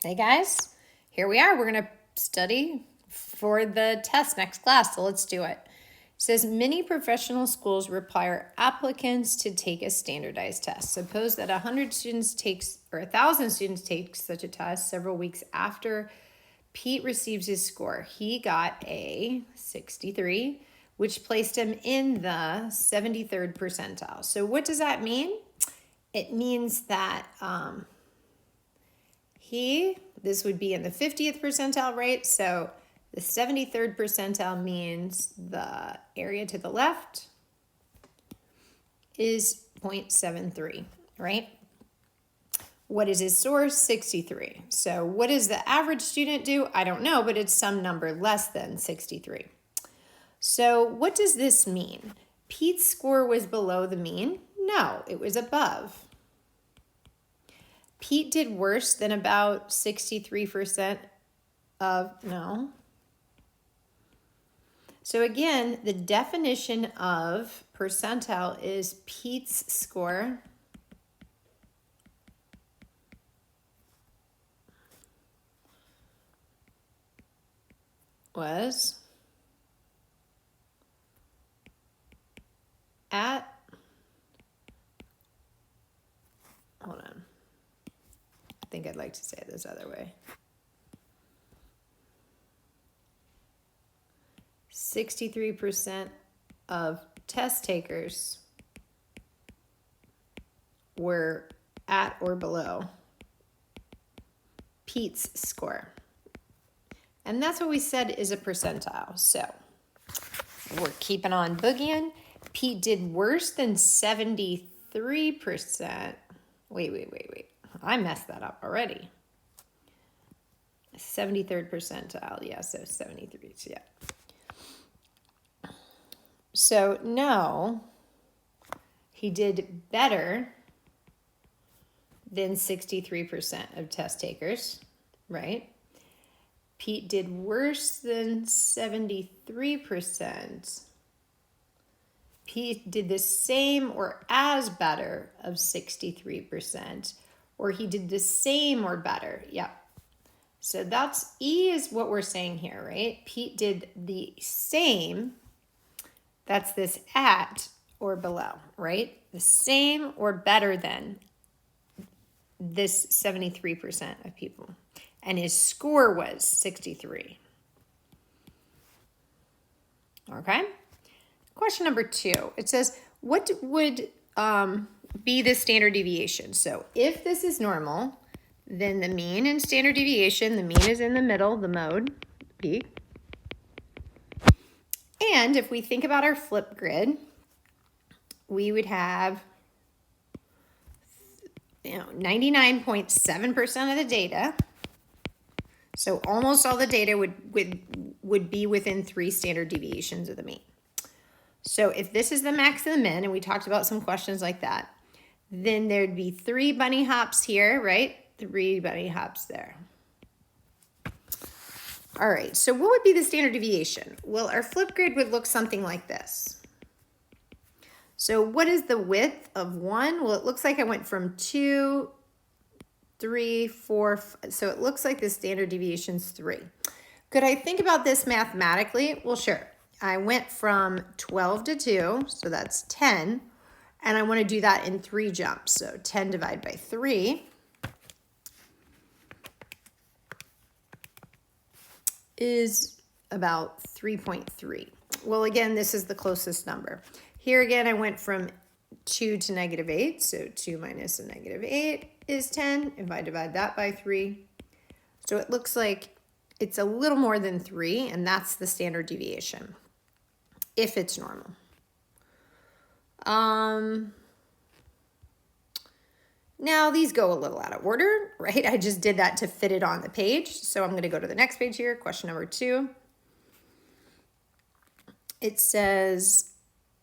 Hey guys, here we are. We're going to study for the test next class, so let's do it. It says many professional schools require applicants to take a standardized test. Suppose that 100 students takes or 1,000 students take such a test several weeks after Pete receives his score. He got a 63, which placed him in the 73rd percentile. So what does that mean? It means that this would be in the 50th percentile, right? So the 73rd percentile means the area to the left is 0.73, right? What is his source? 63. So what does the average student do? I don't know, but it's some number less than 63. So what does this mean? Pete's score was below the mean? No, it was above. Pete did worse than about 63% no. So again, the definition of percentile is Pete's score was at, hold on. I think I'd like to say it this other way. 63% of test takers were at or below Pete's score. And that's what we said is a percentile. So we're keeping on boogieing. Pete did worse than 73%. Wait. I messed that up already. 73rd percentile. Yeah, so 73. Yeah. So no, he did better than 63% of test takers, right? Pete did worse than 73%. Pete did the same or as better of 63%, or he did the same or better. Yep. So that's E is what we're saying here, right? Pete did the same. That's this at or below, right? The same or better than this 73% of people. And his score was 63. Okay? Question number 2. It says, what would be the standard deviation? So if this is normal, then the mean and standard deviation, the mean is in the middle, the mode, P. And if we think about our flip grid, we would have 99.7% of the data. So almost all the data would be within 3 standard deviations of the mean. So if this is the max and the min, and we talked about some questions like that, then there'd be 3 bunny hops here, right? 3 bunny hops there. All right, so what would be the standard deviation? Well, our flip grid would look something like this. So what is the width of 1? Well, it looks like I went from 2, 3, 4, so it looks like the standard deviation is 3. Could I think about this mathematically? Well, sure. I went from 12 to 2, so that's 10, and I want to do that in 3 jumps. So 10 divided by 3 is about 3.3. Well, again, this is the closest number. Here again, I went from 2 to -8, so 2 minus a -8 is 10. If I divide that by 3, so it looks like it's a little more than 3, and that's the standard deviation, if it's normal. Now these go a little out of order, right? I just did that to fit it on the page. So I'm going to go to the next page here, question number 2. It says,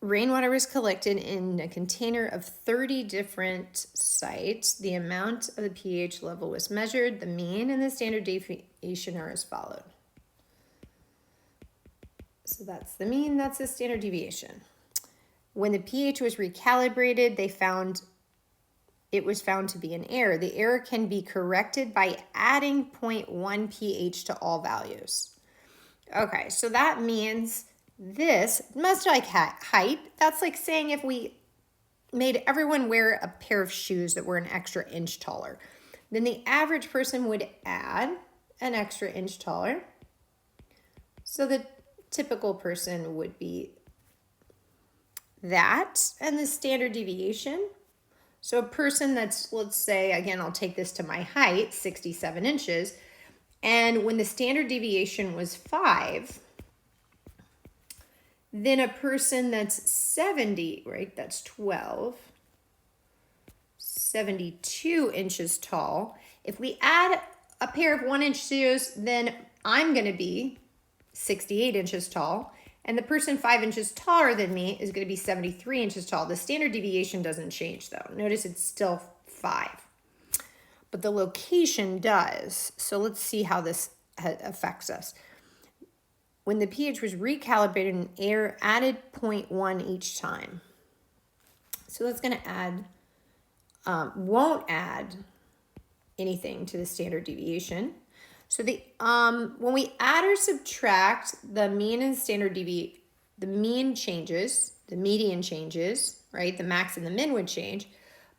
rainwater was collected in a container of 30 different sites. The amount of the pH level was measured. The mean and the standard deviation are as followed. So that's the mean, that's the standard deviation. When the pH was recalibrated, they found it was found to be an error. The error can be corrected by adding 0.1 pH to all values. Okay, so that means this must like height. That's like saying if we made everyone wear a pair of shoes that were an extra inch taller, then the average person would add an extra inch taller. So the typical person would be that, and the standard deviation. So a person that's, let's say, again, I'll take this to my height, 67 inches, and when the standard deviation was 5, then a person that's 70, right, that's 12, 72 inches tall. If we add a pair of 1-inch shoes, then I'm going to be 68 inches tall, and the person 5 inches taller than me is going to be 73 inches tall. The standard deviation doesn't change, though. Notice it's still 5, but the location does. So let's see how this affects us. When the pH was recalibrated, an error added 0.1 each time. So that's going to add, won't add anything to the standard deviation. So the when we add or subtract the mean and standard deviation, the mean changes, the median changes, right? The max and the min would change,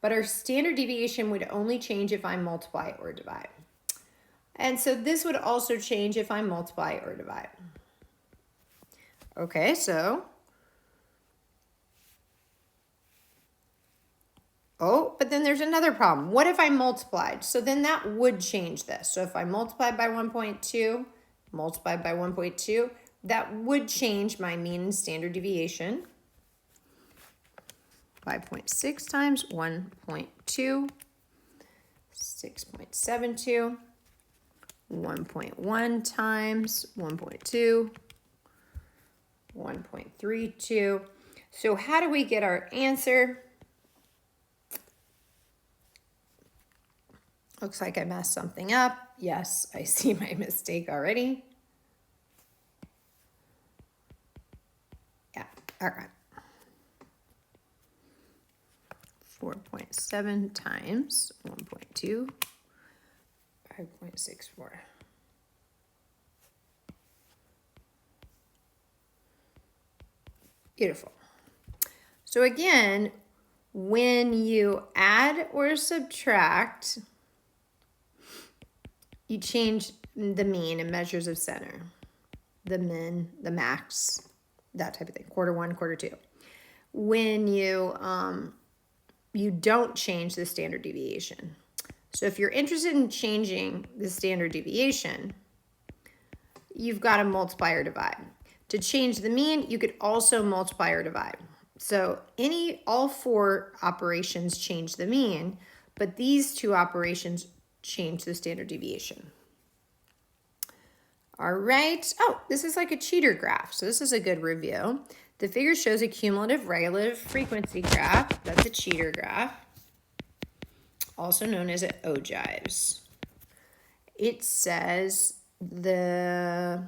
but our standard deviation would only change if I multiply or divide. And so this would also change if I multiply or divide. Okay, so, but then there's another problem. What if I multiplied? So then that would change this. So if I multiplied by 1.2, multiplied by 1.2, that would change my mean and standard deviation. 5.6 times 1.2, 6.72, 1.1 times 1.2, 1.32. So how do we get our answer? Looks like I messed something up. Yes, I see my mistake already. Yeah, all right. 4.7 times 1.2, 5.64. Beautiful. So again, when you add or subtract, you change the mean in measures of center, the min, the max, that type of thing, quarter 1, quarter 2. When you you don't change the standard deviation. So if you're interested in changing the standard deviation, you've got to multiply or divide. To change the mean, you could also multiply or divide. So all 4 operations change the mean, but these 2 operations change the standard deviation. All right. Oh, this is like a cheater graph. So this is a good review. The figure shows a cumulative relative frequency graph. That's a cheater graph, also known as an ogives. It says the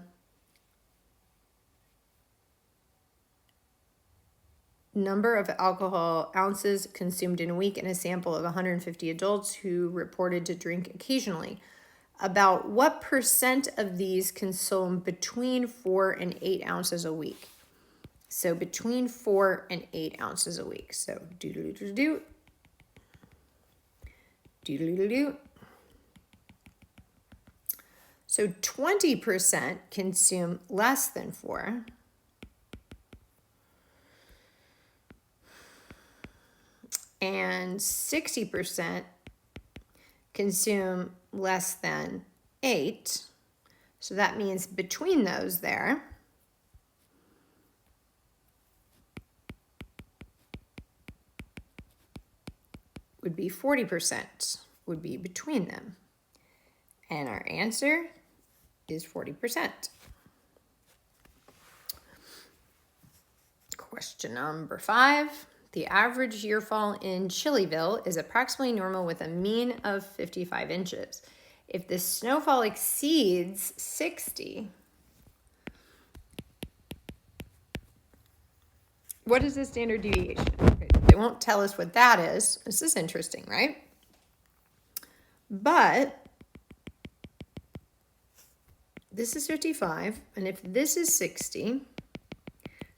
number of alcohol ounces consumed in a week in a sample of 150 adults who reported to drink occasionally. About what % of these consume between 4 and 8 ounces a week? So between 4 and 8 ounces a week. So do-do-do-do-do. Do-do-do-do-do. So 20% consume less than 4. And 60% consume less than 8. So that means between those there, would be 40% would be between them. And our answer is 40%. Question number 5. The average yearfall in Chillyville is approximately normal with a mean of 55 inches. If the snowfall exceeds 60, what is the standard deviation? Okay, they won't tell us what that is. This is interesting, right? But this is 55, and if this is 60,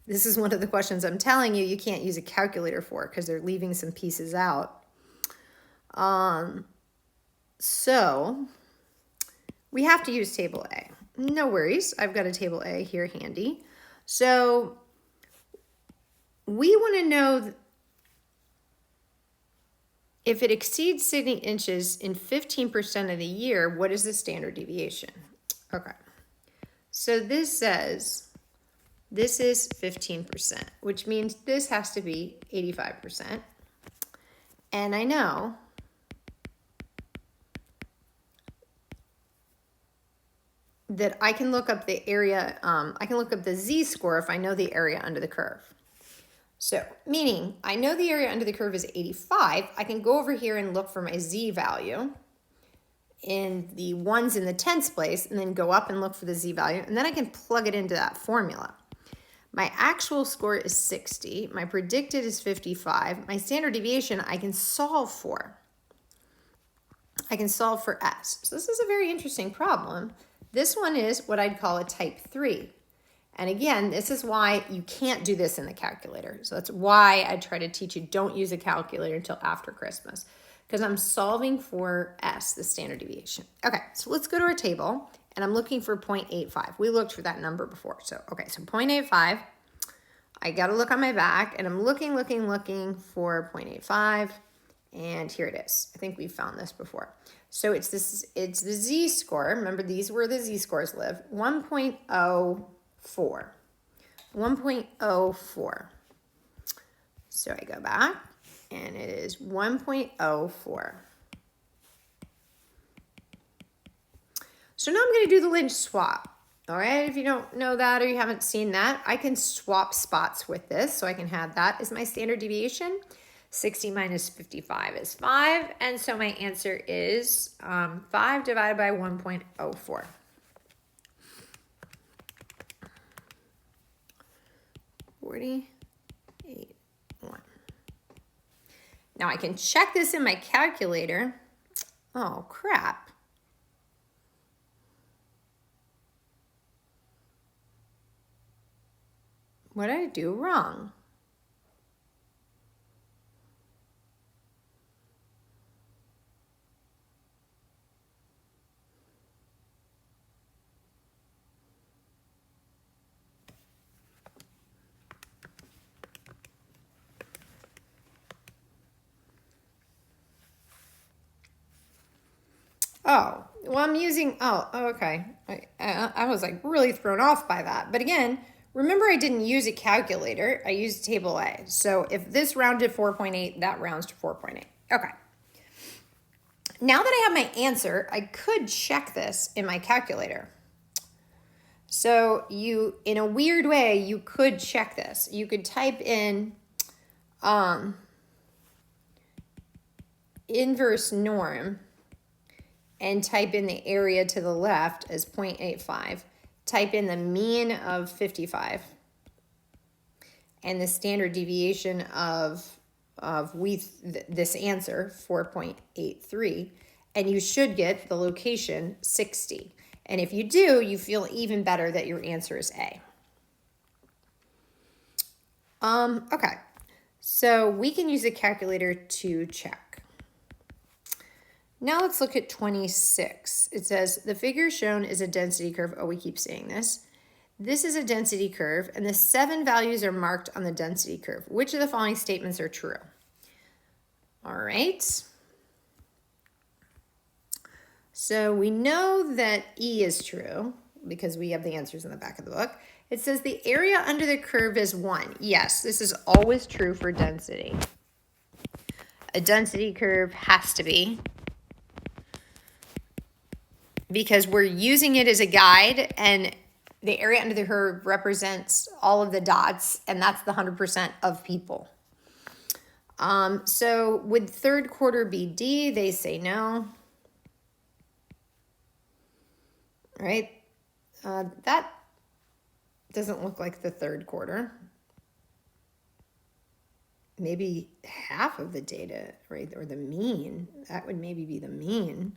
this is one of the questions I'm telling you can't use a calculator for because they're leaving some pieces out. So we have to use table A. No worries, I've got a table A here handy. So we want to know if it exceeds 60 inches in 15% of the year, what is the standard deviation? Okay, so this says this is 15%, which means this has to be 85%. And I know that I can look up the area, I can look up the z-score if I know the area under the curve. So, meaning I know the area under the curve is 85, I can go over here and look for my z value in the ones in the tenths place, and then go up and look for the z value, and then I can plug it into that formula. My actual score is 60, my predicted is 55, my standard deviation I can solve for. I can solve for S. So this is a very interesting problem. This one is what I'd call a type 3. And again, this is why you can't do this in the calculator. So that's why I try to teach you don't use a calculator until after Christmas, because I'm solving for S, the standard deviation. Okay, so let's go to our table, and I'm looking for 0.85. We looked for that number before. So, okay, so 0.85. I got to look on my back, and I'm looking for 0.85. And here it is. I think we found this before. So it's the z-score. Remember, these where the z-scores live. 1.04. 1.04. So I go back, and it is 1.04. So now I'm going to do the Lynch swap. All right, if you don't know that or you haven't seen that, I can swap spots with this. So I can have that as my standard deviation. 60 minus 55 is 5. And so my answer is 5 divided by 1.04. Now I can check this in my calculator. Oh, crap. What did I do wrong? Oh, well, I'm using, okay. I was like really thrown off by that. But again, remember I didn't use a calculator. I used table A. So if this rounded 4.8, that rounds to 4.8. Okay. Now that I have my answer, I could check this in my calculator. So in a weird way, you could check this. You could type in inverse norm and type in the area to the left as 0.85. Type in the mean of 55 and the standard deviation of this answer, 4.83, and you should get the location 60. And if you do, you feel even better that your answer is A. Okay, so we can use a calculator to check. Now let's look at 26. It says the figure shown is a density curve. Oh, we keep saying this. This is a density curve, and the 7 values are marked on the density curve. Which of the following statements are true? All right. So we know that E is true because we have the answers in the back of the book. It says the area under the curve is 1. Yes, this is always true for density. A density curve has to be, because we're using it as a guide, and the area under the curve represents all of the dots, and that's the 100% of people. So would third quarter be D? They say no. Right? That doesn't look like the third quarter. maybe half of the data, right? Or the mean. That would maybe be the mean.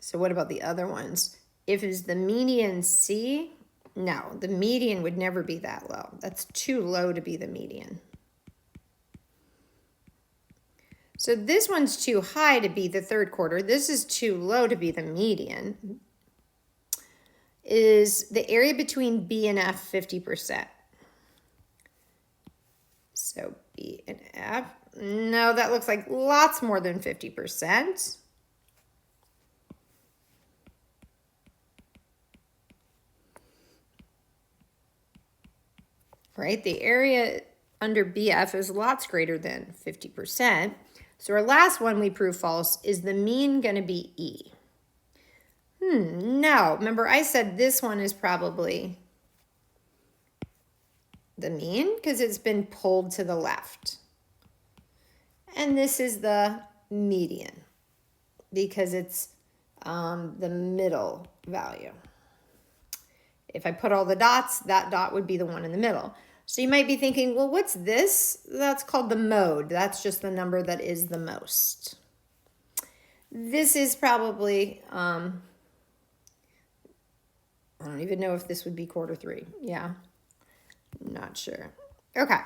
So what about the other ones? If it's the median C, no, the median would never be that low. That's too low to be the median. So this one's too high to be the third quarter. This is too low to be the median. Is the area between B and F 50%? So B and F, no, that looks like lots more than 50%. Right, the area under BF is lots greater than 50%. So our last one we prove false. Is the mean going to be E? No. Remember I said this one is probably the mean because it's been pulled to the left. And this is the median because it's the middle value. If I put all the dots, that dot would be the one in the middle. So you might be thinking, well, what's this? That's called the mode. That's just the number that is the most. This is probably, I don't even know if this would be quarter 3. Yeah, not sure. Okay.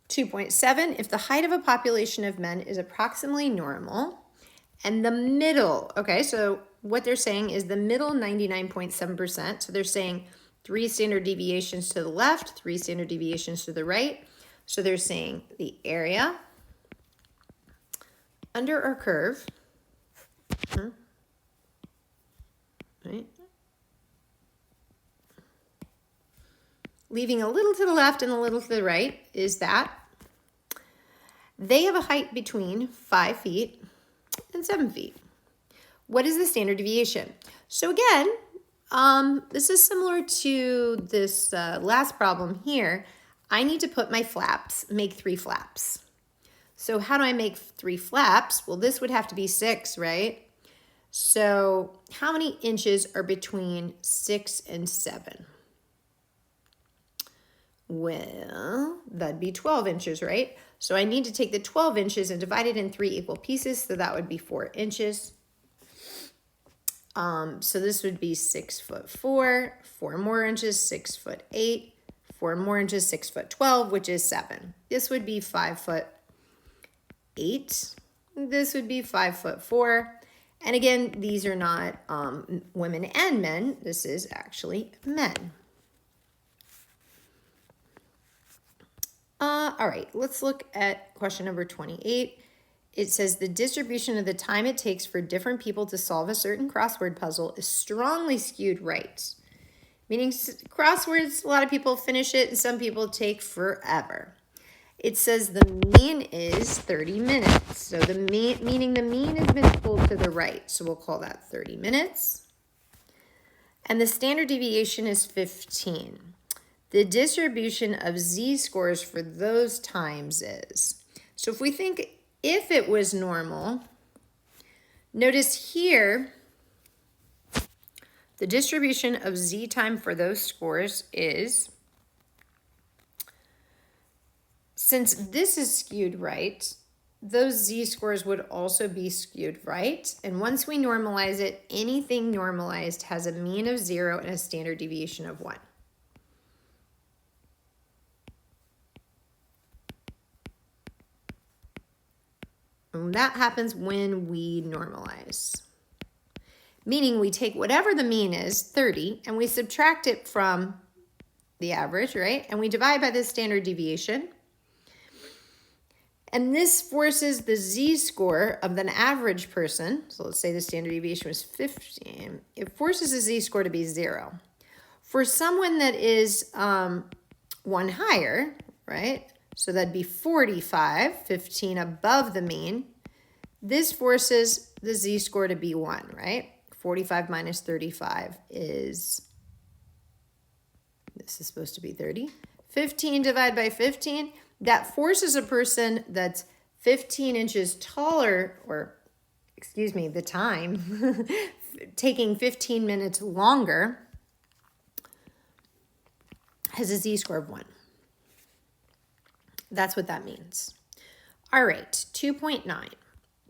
2.7, if the height of a population of men is approximately normal, and the middle, okay, so what they're saying is the middle 99.7%. So they're saying 3 standard deviations to the left, 3 standard deviations to the right. So they're saying the area under our curve, right, leaving a little to the left and a little to the right, is that they have a height between 5 feet and 7 feet. What is the standard deviation? So again, this is similar to this last problem here. I need to put my flaps, make 3 flaps. So how do I make 3 flaps? Well, this would have to be 6, right? So how many inches are between 6 and 7? Well, that'd be 12 inches, right? So I need to take the 12 inches and divide it in 3 equal pieces. So that would be 4 inches. So this would be 6'4", 4 more inches, 6'8", 4 more inches, 6'12", which is 7. This would be 5'8". This would be 5'4". And again, these are not women and men. This is actually men. All right, let's look at question number 28. It says the distribution of the time it takes for different people to solve a certain crossword puzzle is strongly skewed right. Meaning crosswords, a lot of people finish it and some people take forever. It says the mean is 30 minutes. So the meaning the mean has been pulled to the right. So we'll call that 30 minutes. And the standard deviation is 15. The distribution of z-scores for those times is. So if we think if it was normal, notice here, the distribution of z time for those scores is, since this is skewed right, those z-scores would also be skewed right. And once we normalize it, anything normalized has a mean of 0 and a standard deviation of 1. And that happens when we normalize. Meaning we take whatever the mean is, 30, and we subtract it from the average, right? And we divide by the standard deviation. And this forces the z-score of an average person, so let's say the standard deviation was 15, it forces the z-score to be 0. For someone that is 1 higher, right? So that'd be 45, 15 above the mean. This forces the z-score to be 1, right? 45 minus 35 is, this is supposed to be 30. 15 divided by 15, that forces a person that's 15 inches taller, or excuse me, the time, taking 15 minutes longer, has a z-score of 1. That's what that means. All right, 2.9.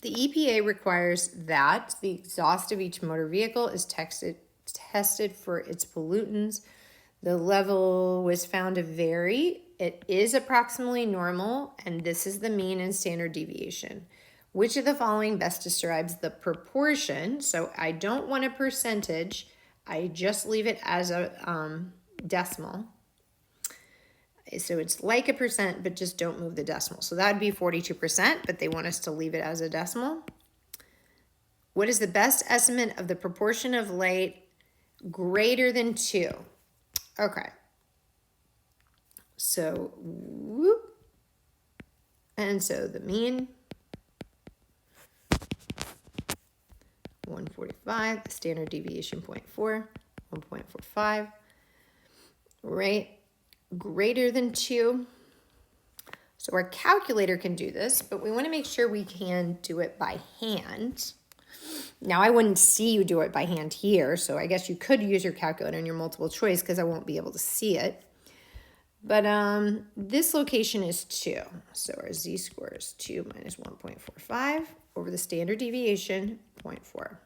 The EPA requires that the exhaust of each motor vehicle is tested for its pollutants. The level was found to vary. It is approximately normal, and this is the mean and standard deviation. Which of the following best describes the proportion? So I don't want a percentage. I just leave it as a decimal. So it's like a percent, but just don't move the decimal. So that would be 42%, but they want us to leave it as a decimal. What is the best estimate of the proportion of light greater than 2? Okay. So, whoop. And so the mean, 145, the standard deviation, 0.4, 1.45, right? Greater than 2. So our calculator can do this, but we want to make sure we can do it by hand. Now I wouldn't see you do it by hand here, so I guess you could use your calculator in your multiple choice because I won't be able to see it. But this location is 2. So our z-score is 2 minus 1.45 over the standard deviation, 0.4.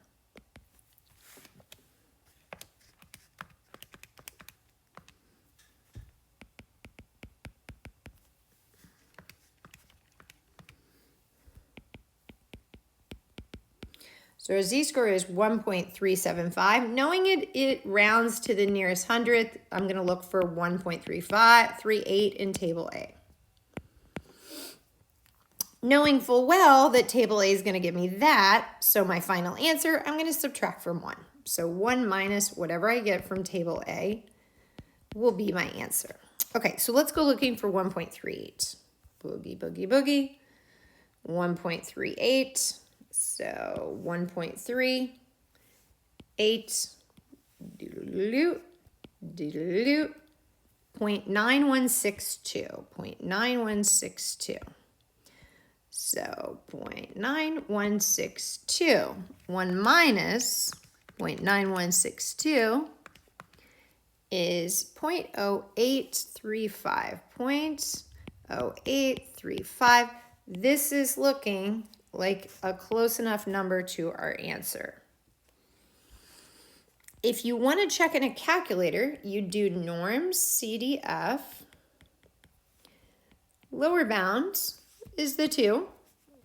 So our z-score is 1.375. Knowing it rounds to the nearest hundredth, I'm going to look for 1.3538 in table A. Knowing full well that table A is going to give me that, so my final answer, I'm going to subtract from 1. So 1 minus whatever I get from table A will be my answer. Okay, so let's go looking for 1.38. Boogie, boogie, boogie. 1.38. So 1.3, 8, doodle-doo, doodle-doo, 0.9162, 0.9162. So 0.9162, 1 minus 0.9162 is 0.0835, 0.0835. This is looking like a close enough number to our answer. If you want to check in a calculator, you do norms CDF. Lower bound is the 2.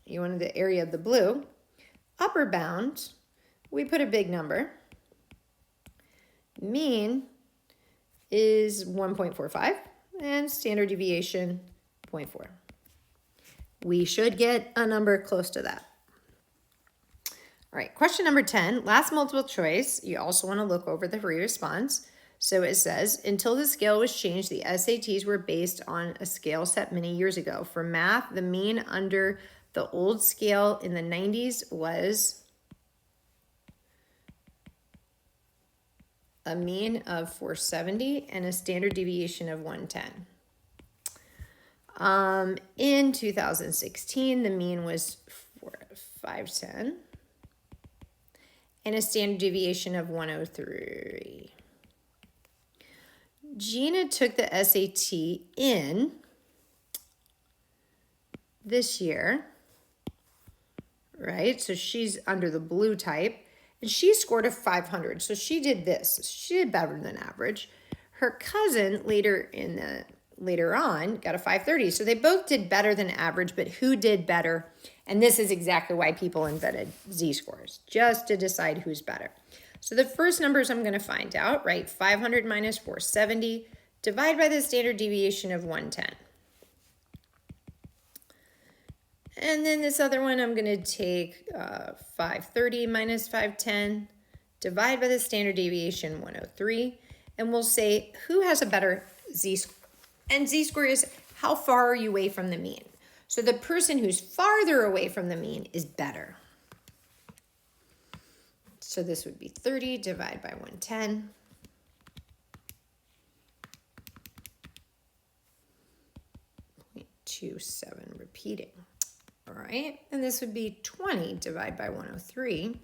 You want the area of the blue. Upper bound, we put a big number. Mean is 1.45 and standard deviation 0.4. We should get a number close to that. All right, question number 10, last multiple choice. You also want to look over the free response. So it says, until the scale was changed, the SATs were based on a scale set many years ago. For math, the mean under the old scale in the 90s was a mean of 470 and a standard deviation of 110. In 2016, the mean was 510 and a standard deviation of 103. Gina took the SAT in this year, right? So she's under the blue type and she scored a 500. So she did this. She did better than average. Her cousin later on got a 530. So they both did better than average, but who did better? And this is exactly why people invented z-scores, just to decide who's better. So the first numbers I'm going to find out, right? 500 minus 470, divide by the standard deviation of 110. And then this other one, I'm going to take 530 minus 510, divide by the standard deviation 103, and we'll say who has a better z-score. And z-score is how far are you away from the mean. So the person who's farther away from the mean is better. So this would be 30 divided by 110. .27 repeating. All right, and this would be 20 divided by 103.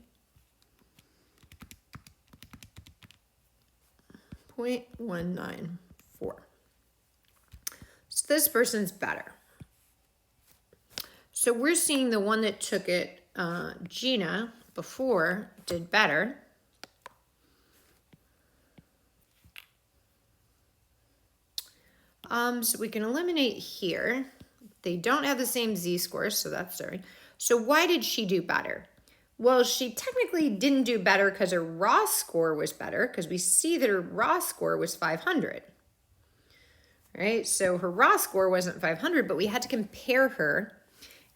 0.194. this person's better. So we're seeing the one that took it, Gina, before, did better. So we can eliminate here. They don't have the same z-scores, so that's there. So why did she do better? Well, she technically didn't do better because her raw score was better, because we see that her raw score was 500. Right? So her raw score wasn't 500, but we had to compare her.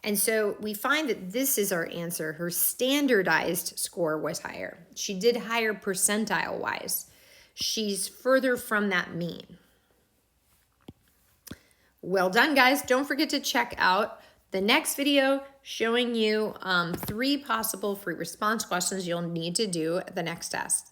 And so we find that this is our answer. Her standardized score was higher. She did higher percentile-wise. She's further from that mean. Well done, guys. Don't forget to check out the next video showing you 3 possible free response questions you'll need to do at the next test.